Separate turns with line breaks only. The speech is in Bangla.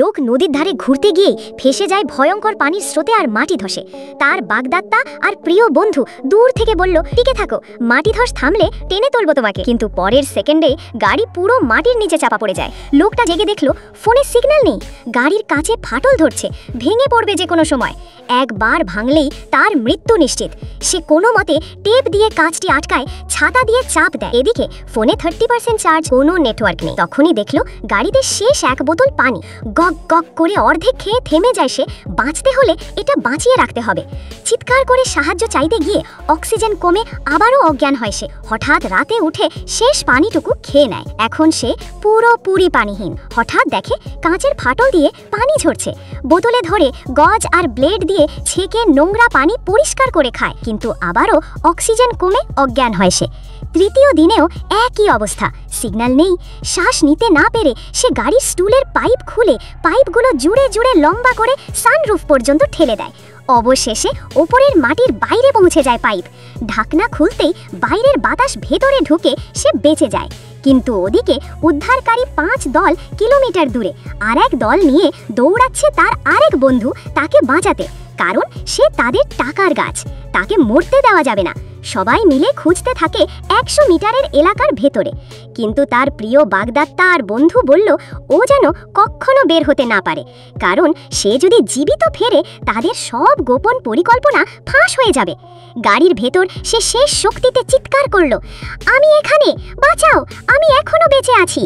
লোক নদীর ধারে ঘুরতে গিয়ে ফেসে যায় ভয়ঙ্কর পানির স্রোতে আর মাটি ধসে। তার বাগদত্তা আর প্রিয় বন্ধু দূর থেকে বলল, টিকে থাকো, মাটি ধস থামলে টেনে তুলবো তোমাকে। কিন্তু পরের সেকেন্ডে গাড়ি পুরো মাটির নিচে চাপা পড়ে যায়। লোকটা জেগে দেখলো ফোনে সিগন্যাল নেই, গাড়ির কাছে ফাটল ধরছে, ভেঙে পড়বে যে কোনো সময়। একবার ভাঙলেই তার মৃত্যু নিশ্চিত। সে কোনো মতে টেপ দিয়ে কাজটি আটকায়, ছাতা দিয়ে চাপ দেয়। এদিকে ফোনে 30% চার্জ, কোনো নেটওয়ার্ক নেই। তখনই দেখলো গাড়িতে শেষ এক বোতল পানি। গক গক করে অর্ধেক খেয়ে থেমে যায় সে। বাঁচতে হলে এটা বাঁচিয়ে রাখতে হবে। চিৎকার করে সাহায্য চাইতে গিয়ে অক্সিজেন কমে আবারও অজ্ঞান হয় সে। হঠাৎ রাতে উঠে শেষ পানিটুকু খেয়ে নেয়। এখন সে পুরোপুরি পানিহীন। হঠাৎ দেখে কাঁচের ফাটল দিয়ে পানি ঝরছে। বোতলে ধরে গজ আর ব্লেড দিয়ে ছেঁকে নোংরা পানি পরিষ্কার করে খায়, কিন্তু আবারও অক্সিজেন কমে অজ্ঞান হয় সে। তৃতীয় দিনেও একই অবস্থা, সিগন্যাল নেই। শ্বাস নিতে না পেরে সে গাড়ির স্টুলের পাইপ খুলে পাইপগুলো জুড়ে জুড়ে লম্বা করে সানরুফ পর্যন্ত ঠেলে দেয়। অবশেষে ওপরের মাটির বাইরে পৌঁছে যায় পাইপ। ঢাকনা খুলতেই বাইরের বাতাস ভেতরে ঢুকে সে বেঁচে যায়। কিন্তু ওদিকে উদ্ধারকারী 5 দল কিলোমিটার দূরে আর এক দল নিয়ে দৌড়াচ্ছে তার আরেক বন্ধু তাকে বাঁচাতে, কারণ সে তাদের টাকার গাছ, তাকে মরতে দেওয়া যাবে না। সবাই মিলে খুঁজতে থাকে 100 মিটারের এলাকার ভেতরে। কিন্তু তার প্রিয় বাগদত্তা আর বন্ধু বলল ও যেন কখনো বের হতে না পারে, কারণ সে যদি জীবিত ফেরে তাদের সব গোপন পরিকল্পনা ফাঁস হয়ে যাবে। গাড়ির ভেতর সে শেষ শক্তিতে চিৎকার করল, আমি এখানে, বাঁচাও, আমি এখনো বেঁচে আছি।